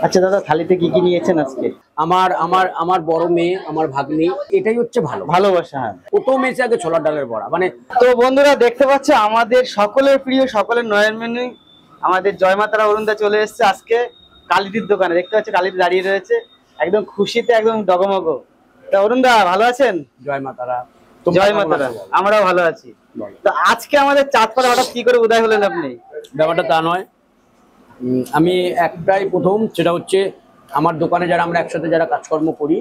আচ্ছা দাদা, থালিতে কি কি নিয়েছেন আজকে? আমার আমার আমার বড় মেয়ে, আমার ভাগ্নি, এটাই হচ্ছে ভালোবাসা। হ্যাঁ, প্রথম এসে আগে ছোলার ডালের বড়া। মানে তো বন্ধুরা দেখতে পাচ্ছ আমাদের সকলের প্রিয়, সকলের নয়নমণি আমাদের জয়মাতারা অরুণদা চলে এসেছে আজকে কালিদির দোকানে। দেখতে পাচ্ছ কালিদি দাঁড়িয়ে রয়েছে একদম খুশিতে, একদম ডগমগ। তা অরুণদা ভালো আছেন? জয় মাতারা। জয় মাতারা। আমরাও ভালো আছি। তো আজকে আমাদের চাঁদপাড়া হঠাৎ কি করে উদয় হলেন আপনি? ব্যাপারটা তা নয়, আমি একটাই প্রথম, সেটা হচ্ছে আমার দোকানে যারা আমরা একসাথে যারা কাজকর্ম করি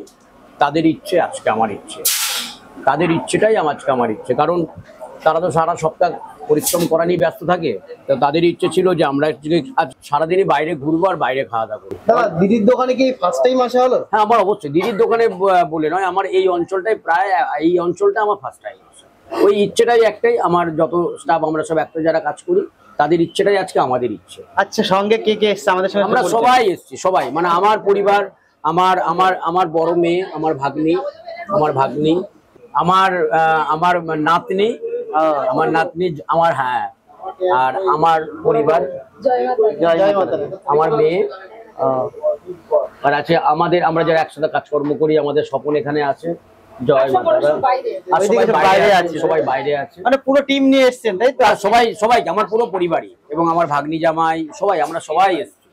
তাদের ইচ্ছে আজকে আমার ইচ্ছে, তাদের ইচ্ছেটাই আজকে আমার ইচ্ছে। কারণ তারা তো সারা সপ্তাহ পরিশ্রম করা নিয়ে ব্যস্ত থাকে, তো তাদের ইচ্ছে ছিল যে আমরা আজ সারাদিনই বাইরে ঘুরবো আর বাইরে খাওয়া দাওয়া করবো। দাদা দিদির দোকানে কি ফার্স্ট টাইম আসা হলো? হ্যাঁ, আমার অবশ্যই দিদির দোকানে বলে নয়, আমার এই অঞ্চলটাই প্রায় এই অঞ্চলটা আমার ফার্স্ট টাইম আসা। ওই ইচ্ছেটাই একটাই, আমার যত স্টাফ আমরা সব একটা যারা কাজ করি তাদের ইচ্ছেটাই আজকে আমাদের ইচ্ছে। আচ্ছা, সঙ্গে কে কে এসছে আমাদের সঙ্গে? আমরা সবাই এসেছি, সবাই মানে আমার পরিবার, আমার আমার আমার বড় মেয়ে, আমার ভাগ্নি, আমার আমার নাতনি, আমার হ্যাঁ, আর আমার পরিবার, আমার মেয়ে, আর আছে আমাদের, আমরা যারা একসাথে কাজকর্ম করি, আমাদের স্বপন এখানে আছে, জয় মাতারা। সবাই বাইরে আছে, মানে পুরো টিম নিয়ে এসেছেন তাই তো? সবাই আমার পুরো পরিবারই, এবং আমার ভাগ্নি জামাই সবাই, আমরা সবাই এসেছি।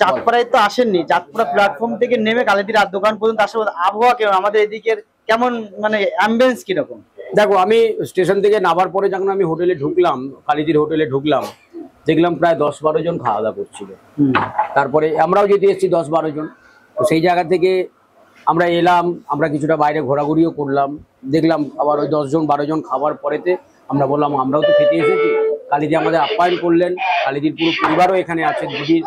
চাঁদপাড়ায় তো আসেননি, চাঁদপাড়া প্ল্যাটফর্ম থেকে নেমে কালিদির দোকান পর্যন্ত আসার আবহাওয়া কেমন? আমাদের এদিকের কেমন, মানে অ্যাম্বিয়েন্স কিরকম? দেখো, আমি স্টেশন থেকে নামার পরে যখন আমি হোটেলে ঢুকলাম, কালিদির হোটেলে ঢুকলাম, দেখলাম প্রায় 10-12 জন খাওয়া দাওয়া করছিল। তারপরে আমরাও যেতে এসেছি 10-12 জন। তো সেই জায়গা থেকে আমরা এলাম, আমরা কিছুটা বাইরে ঘোরাঘুরিও করলাম, দেখলাম আবার ওই 10-12 জন খাবার পরেতে আমরা বললাম আমরাও তো খেতে এসেছি। কালিদি আমাদের আপ্যায়ন করলেন, কালিদির পুরো পরিবারও এখানে আছে, দিদির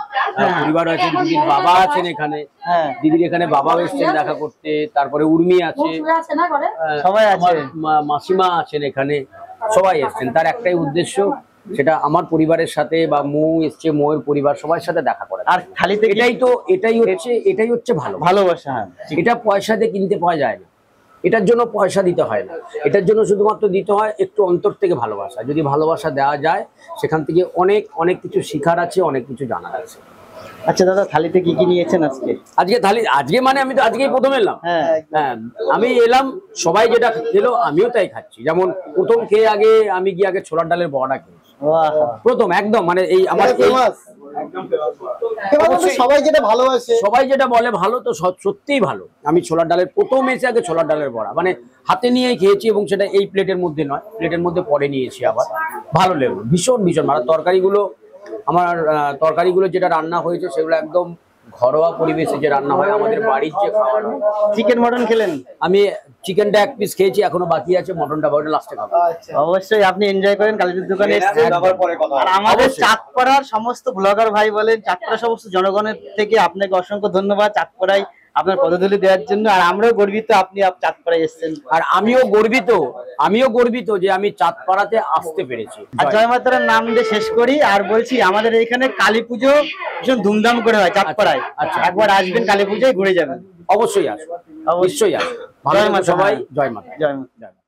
পরিবারও আছেন, দিদির বাবা আছেন এখানে, দিদির এখানে বাবাও এসেছেন দেখা করতে, তারপরে উর্মি আছে, সবাই আছে, মাসিমা আছেন এখানে, সবাই এসেছেন। তার একটাই উদ্দেশ্য, সেটা আমার পরিবারের সাথে বা মৌ এসছে, মৌয়ের পরিবার সবার সাথে দেখা করে। আর খালিতে এটাই হচ্ছে ভালোবাসা। এটা পয়সা দিয়ে কিনতে পাওয়া যায় না, এটার জন্য পয়সা দিতে হয় না, এটার জন্য শুধুমাত্র দিতে হয় একটু অন্তর থেকে ভালোবাসা। যদি ভালোবাসা দেওয়া যায়, সেখান থেকে অনেক অনেক কিছু শিখার আছে, অনেক কিছু জানার আছে। আচ্ছা দাদা, থালিতে কি কি নিয়েছেন আজকে? আজকে মানে আমি তো আজকেই প্রথম এলাম। হ্যাঁ, আমি এলাম, সবাই যেটা খেলো আমিও তাই খাচ্ছি। যেমন প্রথম খেয়ে আমি গিয়ে আগে ছোলার ডালের বড়া খেয়েছি প্রথম, একদম মানে এই আমার সবাই যেটা বলে ভালো, তো সত্যিই ভালো। আমি ছোলার ডালের প্রথম এসে আগে ছোলার ডালের বড়া মানে হাতে নিয়েই খেয়েছি, এবং সেটা এই প্লেটের মধ্যে নয়, প্লেটের মধ্যে পরে নিয়েছি আবার। ভালো লেগেলো, ভীষণ ভীষণ ভালো। তরকারিগুলো যেটা রান্না হয়েছে সেগুলো একদম ঘরোয়া পরিবেশে যে রান্না হয়, আমাদের বাড়ির যে খাবার। চিকেন মটন খেলেন? আমি চিকেনটা 1 পিস খেয়েছি, এখনো বাকি আছে, মটনটা লাস্টে খাবো। অবশ্যই আপনি এনজয় করেন, কালিদির দোকানে এসেছেন। আর আমাদের চাঁদপাড়ার সমস্ত ব্লগার ভাই বলেন, চাঁদপাড়ার সমস্ত জনগণের থেকে আপনাকে অসংখ্য ধন্যবাদ চাঁদপাড়ায় আপনার পদধূলি দেওয়ার জন্য। আর আমরাও গর্বিত আপনি চাঁদপাড়ায় এসেছেন। আর আমিও গর্বিত যে আমি চাঁদপাড়াতে আসতে পেরেছি। আর জয় মাতারার নাম দিয়ে শেষ করি আর বলছি, আমাদের এখানে কালী পুজো ভীষণ ধুমধাম করে হয় চাঁদপাড়ায়। আচ্ছা, একবার আসবেন, কালী পুজোয় ঘুরে যাবেন। অবশ্যই আসবো, নিশ্চয়ই আসবো। ভালো সবাই। জয় মাতা।